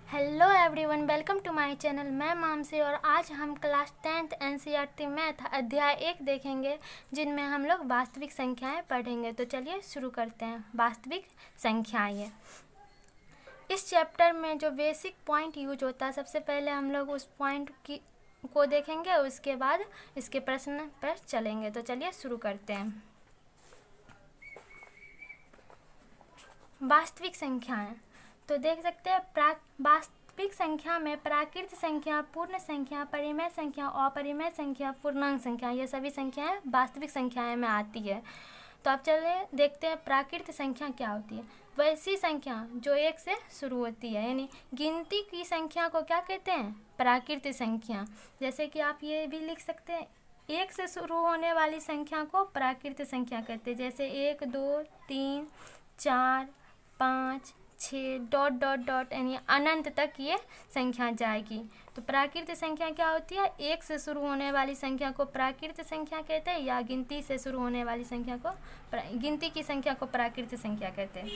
Hello everyone, welcome to my channel. मैं मानसी और आज हम क्लास 10th एनसीईआरटी मैथ अध्याय 1 देखेंगे, जिनमें हम लोग वास्तविक संख्याएं पढ़ेंगे। तो चलिए शुरू करते हैं। वास्तविक संख्याएं, इस चैप्टर में जो बेसिक पॉइंट यूज होता है, सबसे पहले हम लोग उस पॉइंट को देखेंगे, उसके बाद इसके प्रश्न पर चलेंगे। तो चलिए शुरू करते हैं। वास्तविक संख्याएं, तो देख सकते हैं वास्तविक संख्या में प्राकृत संख्या, पूर्ण संख्या, परिमेय संख्या, अपरिमेय संख्या, पूर्णांक संख्या, ये सभी संख्याएं वास्तविक संख्याएं में आती है। तो अब चलिए देखते हैं प्राकृत संख्या क्या होती है। वैसी संख्या जो 1 से शुरू होती है, यानी गिनती की संख्या को क्या कहते हैं? प्राकृत संख्या। जैसे कि आप ये भी लिख सकते हैं, 1 से शुरू होने वाली संख्या को प्राकृत संख्या कहते हैं। जैसे 1 2 3 4 5 6 डॉट डॉट डॉट, यानी अनंत तक ये संख्या जाएगी। तो प्राकृत संख्या क्या होती है? 1 से शुरू होने वाली संख्या को प्राकृत संख्या कहते हैं, या गिनती से शुरू होने वाली संख्या को गिनती की संख्या को प्राकृत संख्या कहते हैं।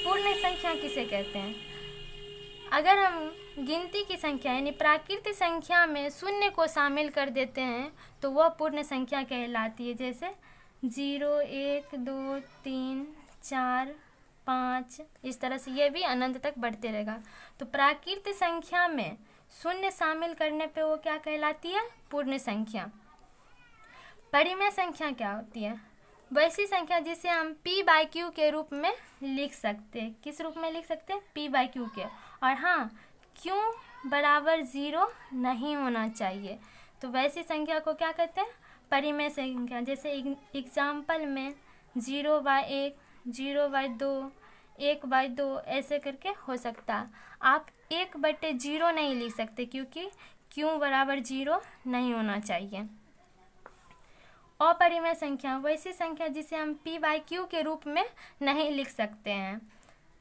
पूर्ण संख्या किसे कहते हैं? अगर हम गिनती की संख्या यानी प्राकृत संख्या में शून्य को शामिल कर देते हैं तो वह पूर्ण संख्या कहलाती है। जैसे 0 1 2 3 4 5, इस तरह से ये भी अनंत तक बढ़ते रहेगा। तो प्राकृत संख्या में शून्य शामिल करने पे वो क्या कहलाती है? पूर्ण संख्या। परिमेय संख्या क्या होती है? वैसी संख्या जिसे हम p/q के रूप में लिख सकते हैं। किस रूप में लिख सकते हैं? p/q के। और हाँ, q बराबर 0 नहीं होना चाहिए। तो वैसी संख्या को क्या कहते हैं? परिमेय संख्या। जैसे एग्जाम्पल में 0/1, 0/2, 1/2 ऐसे करके हो सकता है। आप 1/0 नहीं लिख सकते, क्योंकि q बराबर 0 नहीं होना चाहिए। अपरिमेय संख्या, वैसी संख्या जिसे हम p/q के रूप में नहीं लिख सकते हैं।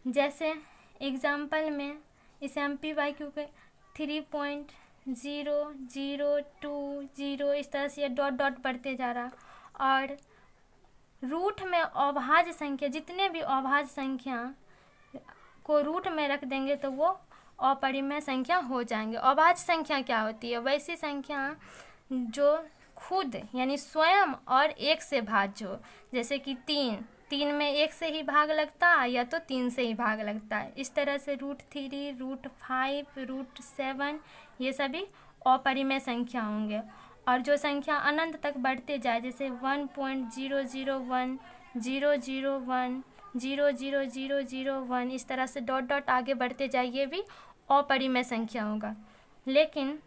जैसे एग्जाम्पल में इसे हम p/q के 3.002 इस तरह से डॉट डॉट बढ़ते जा रहा। और रूट में अभाज्य संख्या, जितने भी अभाज्य संख्या को रूट में रख देंगे तो वो अपरिमेय संख्या हो जाएंगे। अभाज्य संख्या क्या होती है? वैसी संख्या जो खुद यानी स्वयं और 1 से भाज्य हो। जैसे कि 3 में 1 से ही भाग लगता है या तो 3 से ही भाग लगता है। इस तरह से √3, √5, √7 ये सभी अपरिमेय संख्या होंगे। और जो संख्या अनंत तक बढ़ते जाए, जैसे 1.001, 001, 00001, इस तरह से डॉट डॉट आगे बढ़ते जाए, ये भी अपरिमेय संख्या होगा। लेकिन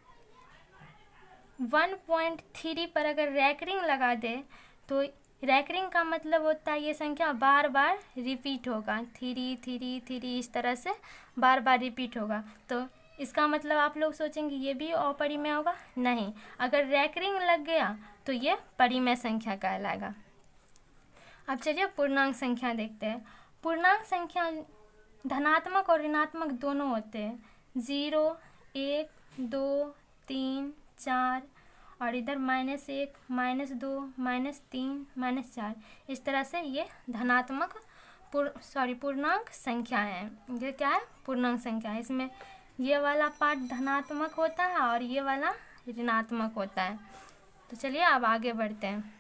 1.3 पर अगर रैकरिंग लगा दे तो रैकरिंग का मतलब होता है ये संख्या बार बार रिपीट होगा। 3 3 3 इस तरह से बार बार रिपीट होगा। तो इसका मतलब आप लोग सोचेंगे ये भी अपरिमेय होगा? नहीं, अगर रैकरिंग लग गया तो ये परिमेय संख्या कहलाएगा। अब चलिए पूर्णांक संख्या देखते हैं। पूर्णांक संख्या धनात्मक और ऋणात्मक दोनों होते हैं। 0 1 2 3 4 और इधर -1 -2 -3 -4, इस तरह से ये धनात्मक पूर्णांक संख्या है। ये क्या है? पूर्णांक संख्या है। इसमें ये वाला पार्ट धनात्मक होता है और ये वाला ऋणात्मक होता है। तो चलिए अब आगे बढ़ते हैं।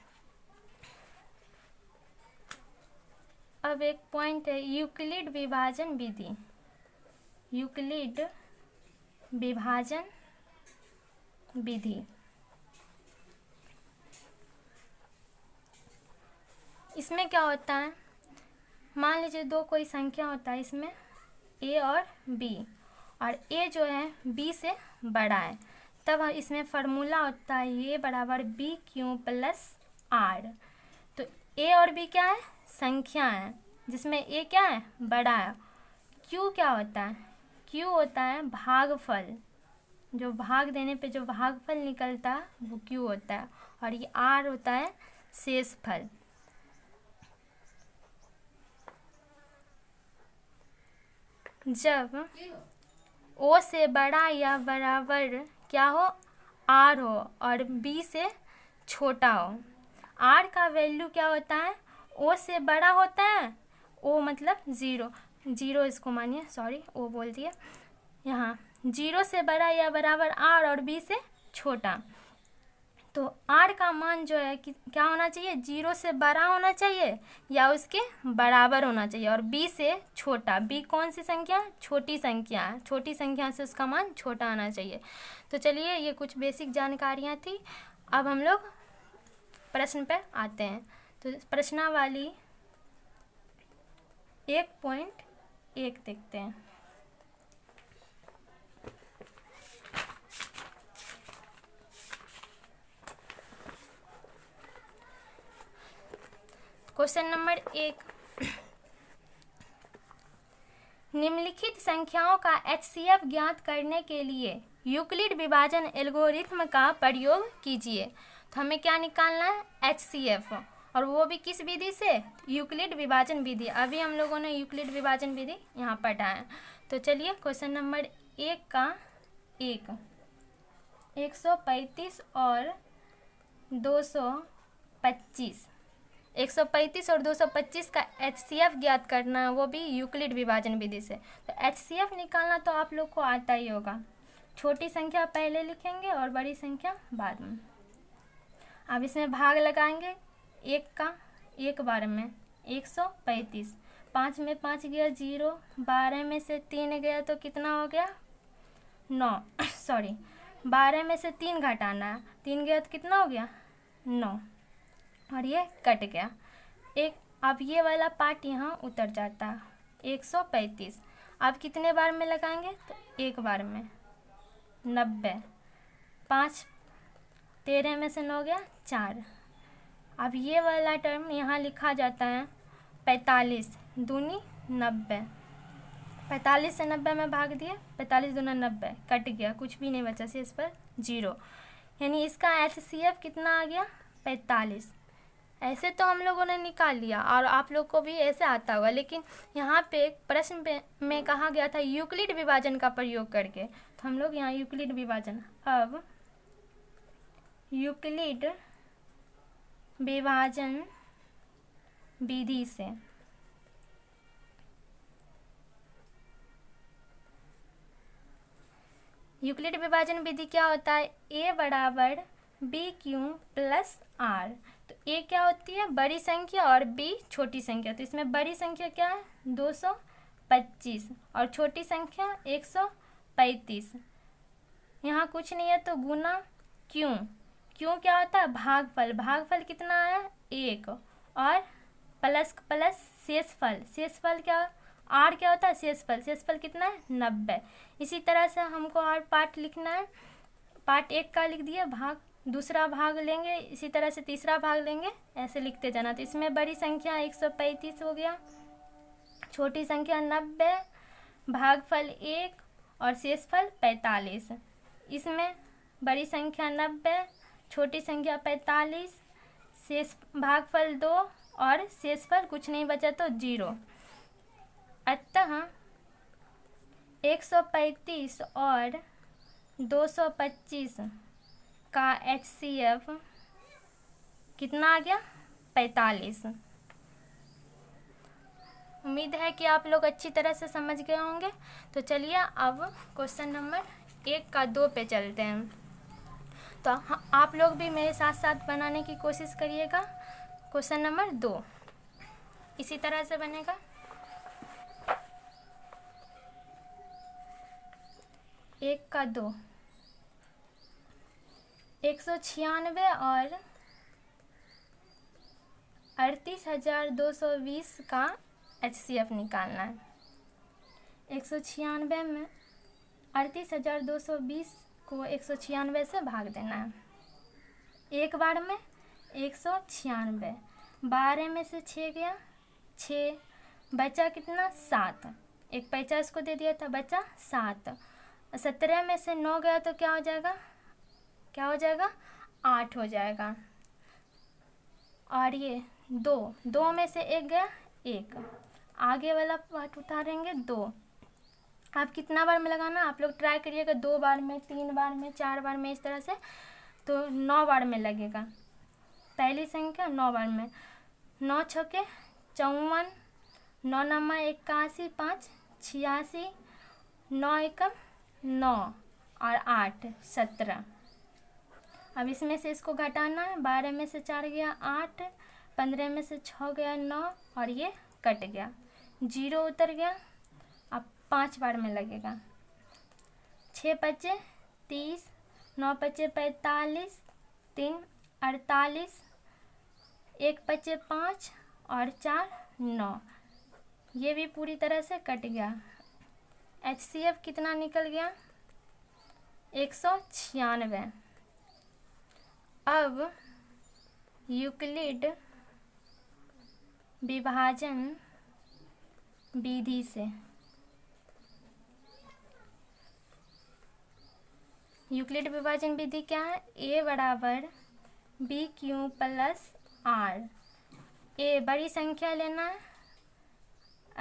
अब एक पॉइंट है यूक्लिड विभाजन विधि। यूक्लिड विभाजन विधि, इसमें क्या होता है? मान लीजिए दो कोई संख्या होता है, इसमें a और b, और a जो है b से बड़ा है, तब इसमें फार्मूला होता है a बराबर BQ + R। तो a और b क्या है? संख्या है, जिसमें a क्या है? बड़ा है। q क्या होता है? q होता है भागफल। जो भाग देने पे जो भागफल निकलता है वो q होता है। और ये r होता है शेषफल। जब o से बड़ा या बराबर क्या हो? r हो और b से छोटा हो। r का वैल्यू क्या होता है? o से बड़ा होता है, o मतलब 0, इसको मानिए, सॉरी o बोल दिए। यहाँ 0 से बड़ा या बराबर r और b से छोटा। तो r का मान जो है कि क्या होना चाहिए, 0 से बड़ा होना चाहिए या उसके बराबर होना चाहिए, और b से छोटा। b कौन सी संख्या, छोटी संख्या है, छोटी संख्या से उसका मान छोटा आना चाहिए। तो चलिए ये कुछ बेसिक जानकारियाँ थी। अब हम लोग प्रश्न पे आते हैं। तो प्रश्नावली 1.1 देखते हैं। क्वेश्चन नंबर 1, निम्नलिखित संख्याओं का HCF ज्ञात करने के लिए यूक्लिड विभाजन एल्गोरिथ्म का प्रयोग कीजिए। तो हमें क्या निकालना है, HCF, और वो भी किस विधि से, यूक्लिड विभाजन विधि। अभी हम लोगों ने यूक्लिड विभाजन विधि यहाँ पढ़ा है। तो चलिए क्वेश्चन नंबर 1 का 135 और 225, 135 और 225 का HCF ज्ञात करना है, वो भी यूक्लिड विभाजन विधि से। तो HCF निकालना तो आप लोग को आता ही होगा। छोटी संख्या पहले लिखेंगे और बड़ी संख्या बाद में। अब इसमें भाग लगाएंगे, 1 का 1 बार में 135, 5 में 5 गया 0, 12 में से 3 गया तो कितना हो गया 9, सॉरी 12 में से 3 घटाना है, 3 गया तो कितना हो गया 9, और ये कट गया एक। अब ये वाला पार्ट यहाँ उतर जाता है, 135। अब कितने बार में लगाएंगे, तो 1 बार में 90, 5 13 में से 9 गया 4। अब ये वाला टर्म यहाँ लिखा जाता है 45 दूनी 90, 45 से 90 में भाग दिए, 45 दूना 90, कट गया, कुछ भी नहीं बचा, शेष पर 0। यानी इसका HCF कितना आ गया 45। ऐसे तो हम लोगों ने निकाल लिया और आप लोग को भी ऐसे आता होगा, लेकिन यहाँ पे प्रश्न में कहा गया था यूक्लिड विभाजन का प्रयोग करके। तो हम लोग यहाँ यूक्लिड विभाजन, अब यूक्लिड विभाजन विधि से यूक्लिड विभाजन विधि क्या होता है, a बराबर BQ प्लस R। तो a क्या होती है, बड़ी संख्या, और b छोटी संख्या। तो इसमें बड़ी संख्या क्या है 225 और छोटी संख्या 135। यहाँ कुछ नहीं है तो गुना क्यों, क्यों क्या होता है भागफल, भागफल कितना आया 1, और प्लस प्लस शेषफल, शेषफल क्या, r क्या होता है शेषफल, शेषफल कितना है 90। इसी तरह से हमको और पार्ट लिखना है, पार्ट 1 का लिख दिया, भाग दूसरा भाग लेंगे, इसी तरह से तीसरा भाग लेंगे, ऐसे लिखते जाना। तो इसमें बड़ी संख्या 135 हो गया, छोटी संख्या 90, भागफल 1 और शेषफल 45। इसमें बड़ी संख्या 90, छोटी संख्या 45, शेष भागफल 2 और शेषफल कुछ नहीं बचा तो 0। अतः 135 और 225 का HCF कितना आ गया 45। उम्मीद है कि आप लोग अच्छी तरह से समझ गए होंगे। तो चलिए अब क्वेश्चन नंबर 1 का 2 पे चलते हैं। तो आप लोग भी मेरे साथ साथ बनाने की कोशिश करिएगा। क्वेश्चन नंबर 2 इसी तरह से बनेगा। एक का 2, 196 और 38,220 का HCF निकालना है। 196 में 38,220 को 196 से भाग देना है। एक बार में 196, 12 में से 6 गया 6, बचा कितना 7, एक 50 को दे दिया था, बचा 7। 17 में से 9 गया तो क्या हो जाएगा, क्या हो जाएगा 8 हो जाएगा। और ये 2 में से 1 गया 1, आगे वाला पार्ट उतारेंगे 2। आप कितना बार में लगाना, आप लोग ट्राई करिएगा 2 बार में, 3 बार में, 4 बार में, इस तरह से तो 9 बार में लगेगा। पहली संख्या 9 बार में, 9 छक्के 54, 9 नमा 81, 5 86, 9 एकम 9 और 8 17। अब इसमें से इसको घटाना है। 12 में से 4 गया 8, 15 में से 6 गया 9 और ये कट गया, 0 उतर गया। अब 5 बार में लगेगा। 6 पचे 30, 9 पचे 45, 3 48, 1 पचे 5 और 4 9। ये भी पूरी तरह से कट गया। HCF कितना निकल गया? 196। अब यूक्लिड विभाजन विधि से यूक्लिड विभाजन विधि क्या है? A बराबर BQ प्लस R। A बड़ी संख्या लेना है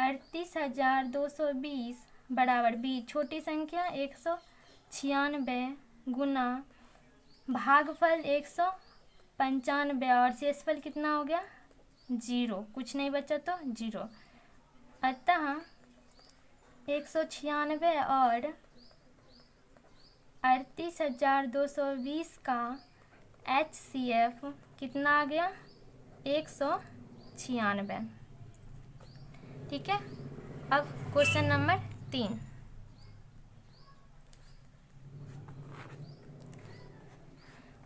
38,220 बराबर B छोटी संख्या 196 गुना भागफल 195 और शेषफल कितना हो गया? 0, कुछ नहीं बचा तो 0। अतः 196 और 38,220 का HCF कितना आ गया? 196। ठीक है। अब क्वेश्चन नंबर 3।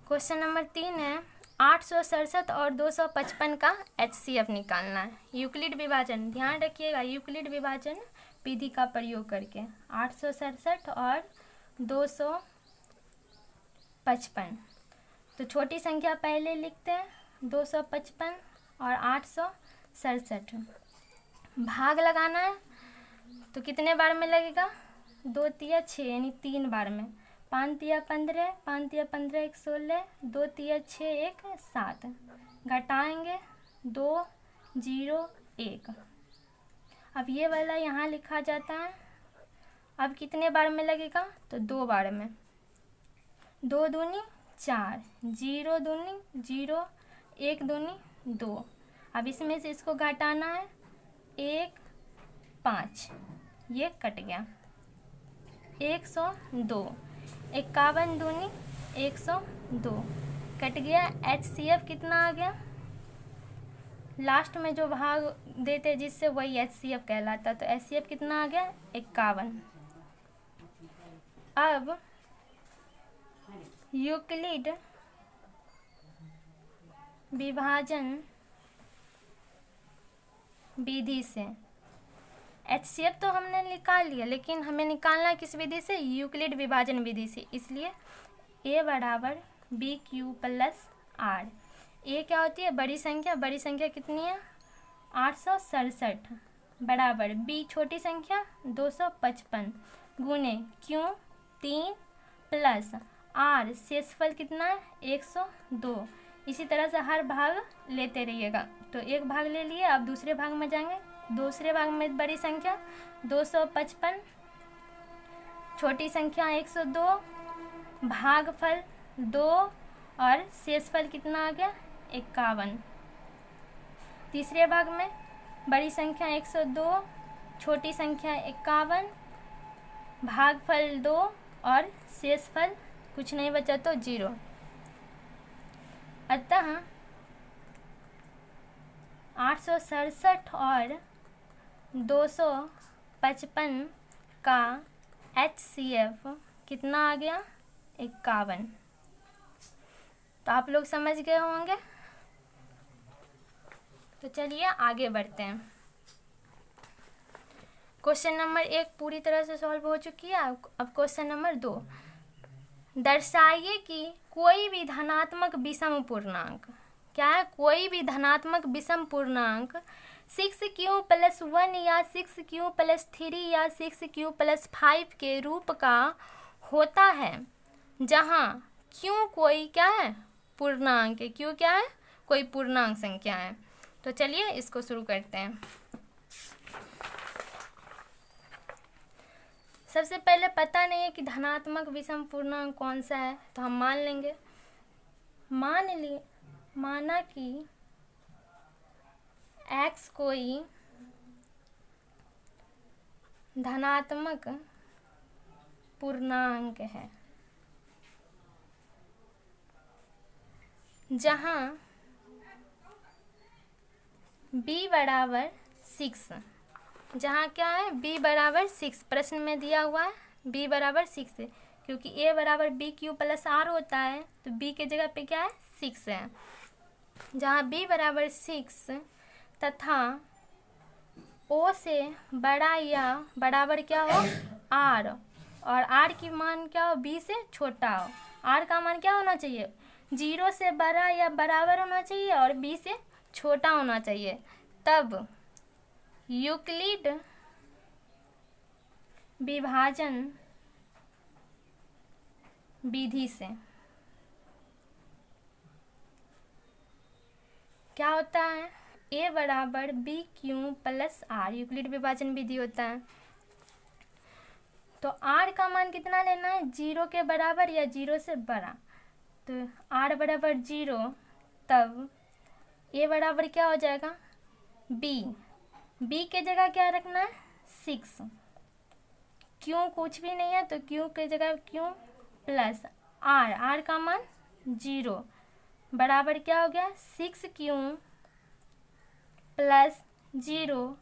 क्वेश्चन नंबर 3 है 867 और 255 का HCF निकालना है। यूक्लिड विभाजन, ध्यान रखिएगा, यूक्लिड विभाजन विधि का प्रयोग करके 867 और 255। तो छोटी संख्या पहले लिखते हैं 255 और 867। भाग लगाना है तो कितने बार में लगेगा? 2 तिया 6 यानी 3 बार में। 5 तिया 15, 5 तिया 15 1 16, 2 तिया 6 1 7। घटाएंगे 2 0 1। अब ये वाला यहाँ लिखा जाता है। अब कितने बार में लगेगा? तो 2 बार में। 2 दूनी 4, 0 दूनी 0, 1 दूनी 2। अब इसमें से इसको घटाना है 1 5, ये कट गया। 102, 51 दूनी 102 कट गया। HCF कितना आ गया? लास्ट में जो भाग देते जिससे वही HCF कहलाता। तो HCF कितना आ गया? 51। अब यूक्लिड विभाजन विधि से HCF तो हमने निकाल लिया, लेकिन हमें निकालना है किस विधि से? यूक्लिड विभाजन विधि से। इसलिए A बराबर BQ प्लस R। A क्या होती है? बड़ी संख्या। बड़ी संख्या कितनी है? 867 बराबर B छोटी संख्या 255 गुने Q 3 प्लस R शेषफल कितना है? 102। इसी तरह से हर भाग लेते रहिएगा। तो एक भाग ले लिए, अब दूसरे भाग में जाएंगे। दूसरे भाग में बड़ी संख्या 255, छोटी संख्या 102, भागफल 2 और शेषफल कितना आ गया? 51। तीसरे भाग में बड़ी संख्या 102, छोटी संख्या 51, भागफल 2 और शेषफल कुछ नहीं बचा तो 0। अतः 867 और 255 का HCF कितना आ गया? 51। तो आप लोग समझ गए होंगे। तो चलिए आगे बढ़ते हैं। क्वेश्चन नंबर 1 पूरी तरह से सॉल्व हो चुकी है। अब क्वेश्चन नंबर 2, दर्शाइए कि कोई भी धनात्मक विषम पूर्णांक, क्या है? कोई भी धनात्मक विषम पूर्णांक 6Q प्लस 1 या 6Q प्लस 3 या 6Q प्लस 5 के रूप का होता है, जहाँ Q कोई क्या है? पूर्णांक है। Q क्या है? कोई पूर्णांक संख्या है। तो चलिए इसको शुरू करते हैं। सबसे पहले पता नहीं है कि धनात्मक विषम पूर्णांक कौन सा है, तो हम मान लेंगे। माना कि x कोई धनात्मक पूर्णांक है। जहाँ b बराबर 6, जहाँ क्या है b बराबर 6, प्रश्न में दिया हुआ है b बराबर 6 है, क्योंकि a बराबर b³ + r होता है तो b के जगह पे क्या है 6 है। जहाँ b बराबर 6 तथा o से बड़ा या बराबर क्या हो r, और r की मान क्या हो b से छोटा हो। r का मान क्या होना चाहिए 0 से बड़ा या बराबर होना चाहिए और b से छोटा होना चाहिए। तब यूक्लिड विभाजन विधि से क्या होता है a बराबर b³ + r, यूक्लिड विभाजन विधि होता है। तो r का मान कितना लेना है 0 के बराबर या 0 से बड़ा, तो r बराबर 0, तब a बराबर क्या हो जाएगा b के जगह क्या रखना है 6, क्यों कुछ भी नहीं है तो क्यों के जगह क्यों प्लस r का मान 0 बराबर क्या हो गया 6 + 0,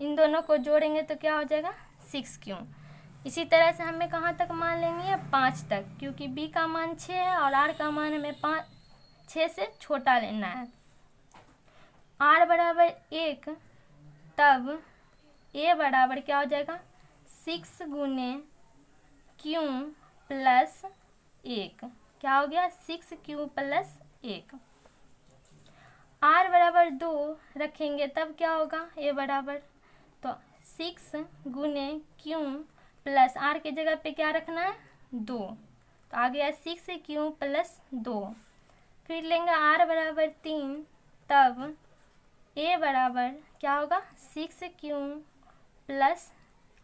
इन दोनों को जोड़ेंगे तो क्या हो जाएगा 6। इसी तरह से हमें कहाँ तक मान लेंगे 5 तक, क्योंकि b का मान 6 है और r का मान हमें 6 से छोटा लेना है। r बराबर 1, तब a बराबर क्या हो जाएगा 6 × q + 1, क्या हो गया 6q + 1। r बराबर 2 रखेंगे तब क्या होगा a बराबर, तो 6 × q + r के जगह पे क्या रखना है 2, तो आ गया 6q + 2। फिर लेंगे r बराबर 3, तब a बराबर क्या होगा 6q +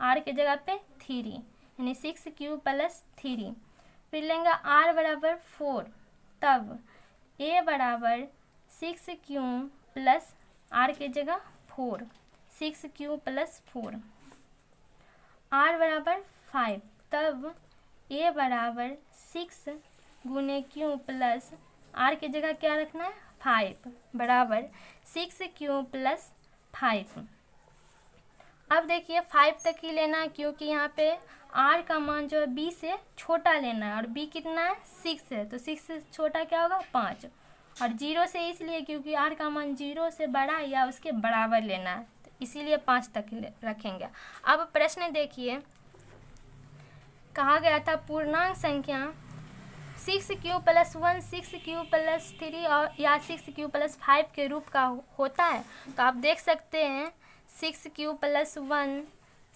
r के जगह पे 3, यानी 6q + 3। फिर लेंगे r बराबर 4, तब a बराबर 6q + r के जगह 4, 6q + 4। r बराबर 5, तब a बराबर 6 × q + r के जगह क्या रखना है 5, बराबर 6q + 5। अब देखिए 5 तक ही लेना है, क्योंकि यहाँ पे r का मान जो है b से छोटा लेना है और b कितना है 6 है, तो 6 से छोटा क्या होगा 5, और 0 से इसलिए क्योंकि r का मान 0 से बड़ा या उसके बराबर लेना है, तो इसीलिए 5 तक रखेंगे। अब प्रश्न देखिए, कहा गया था पूर्णांक संख्या 6q + 1, 6q + 3 और या 6q + 5 के रूप का होता है। तो आप देख सकते हैं 6q + 1,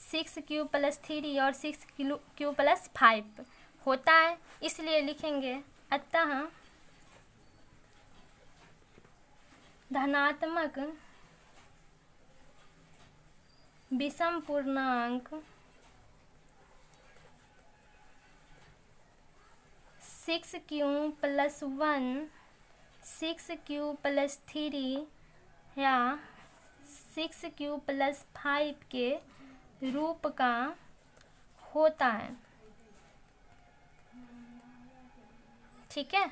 6q + 3 और 6q + 5 होता है, इसलिए लिखेंगे अतः धनात्मक विषम पूर्णांक 6q + 1, 6q + 3 या 6q + 5 के रूप का होता है। ठीक है,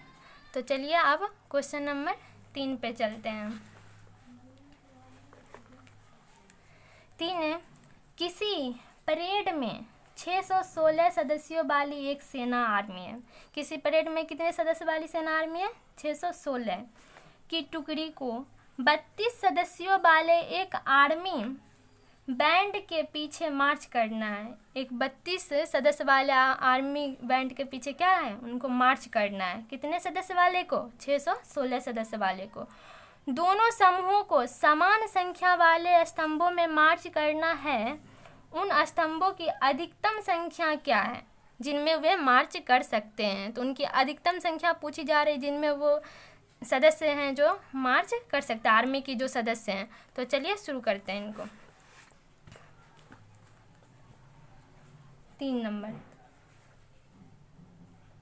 तो चलिए अब क्वेश्चन नंबर 3 पे चलते हैं। 3 किसी परेड में 616 सदस्यों वाली एक सेना आर्मी है। किसी परेड में कितने सदस्य वाली सेना आर्मी है 616 की टुकड़ी को 32 सदस्यों वाले एक आर्मी बैंड के पीछे मार्च करना है। एक 32 सदस्य वाले आर्मी बैंड के पीछे क्या है उनको मार्च करना है। कितने सदस्य वाले को 616 सदस्य वाले को। दोनों समूहों को समान संख्या वाले स्तंभों में मार्च करना है। उन स्तंभों की अधिकतम संख्या क्या है जिनमें वे मार्च कर सकते हैं। तो उनकी अधिकतम संख्या पूछी जा रही जिनमें वो सदस्य हैं जो मार्च कर सकते हैं, आर्मी की जो सदस्य हैं। तो चलिए शुरू करते हैं इनको। 3 नंबर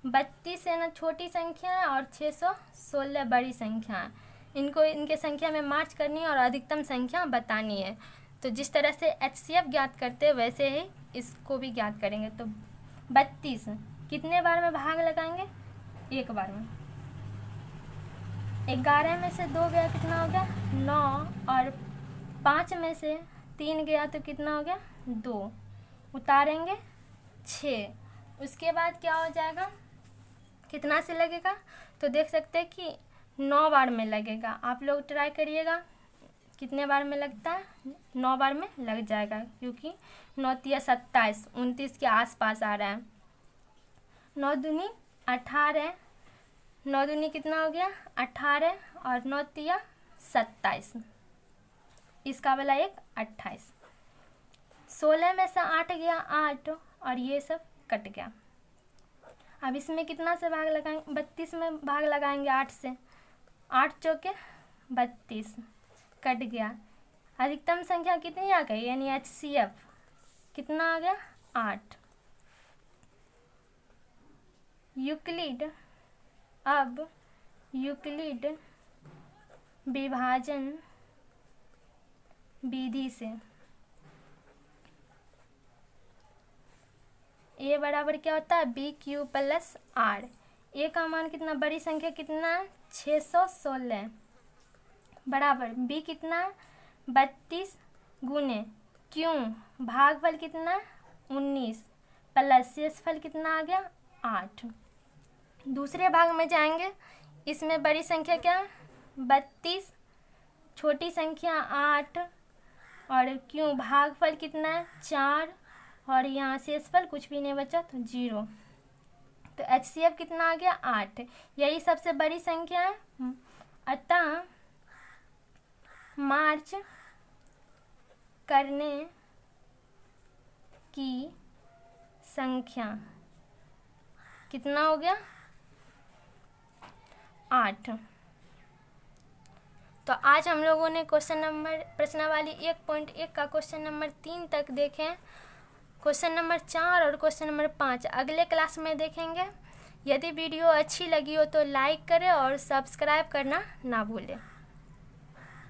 32 है ना छोटी संख्या है और 616 बड़ी संख्या है। इनको इनके संख्या में मार्च करनी है और अधिकतम संख्या बतानी है। तो जिस तरह से HCF ज्ञात करते हैं वैसे ही इसको भी ज्ञात करेंगे। तो 32 कितने बार में भाग लगाएंगे? एक बार में। 11 में से 2 गया कितना हो गया? 9, और 5 में से 3 गया तो कितना हो गया? 2, उतारेंगे 6। उसके बाद क्या हो जाएगा? कितना से लगेगा? तो देख सकते हैं कि 9 बार में लगेगा। आप लोग ट्राई करिएगा कितने बार में लगता है। 9 बार में लग जाएगा, क्योंकि 9 तिया 27, 29 के आसपास आ रहा है। 9 दूनी 18, 9 दूनी कितना हो गया? 18, और 9 तिया 27, इसका वाला एक 28। 16 में से 8 गया 8, और ये सब कट गया। अब इसमें कितना से भाग लगाएंगे? 32 में भाग लगाएंगे 8 से। 8 चौके 32, कट गया। अधिकतम संख्या कितनी आ गई? यानी HCF कितना आ गया? 8। यूक्लिड, अब यूक्लिड विभाजन विधि से ए बराबर क्या होता है? BQ + R। ए का मान कितना? बड़ी संख्या कितना है? 616, बराबर बी कितना है? 32 गुने क्यों भागफल कितना है? 19, प्लस शेषफल कितना आ गया? 8। दूसरे भाग में जाएंगे। इसमें बड़ी संख्या क्या है? 32, छोटी संख्या 8, और क्यों भागफल कितना है? 4, और यहाँ शेषफल कुछ भी नहीं बचा तो 0। तो HCF कितना आ गया? 8। यही सबसे बड़ी संख्या है। अतः मार्च करने की संख्या कितना हो गया? 8। तो आज हम लोगों ने प्रश्नावली 1.1 का क्वेश्चन नंबर 3 तक देखे। क्वेश्चन नंबर 4 और क्वेश्चन नंबर 5 अगले क्लास में देखेंगे। यदि वीडियो अच्छी लगी हो तो लाइक करें और सब्सक्राइब करना ना भूलें।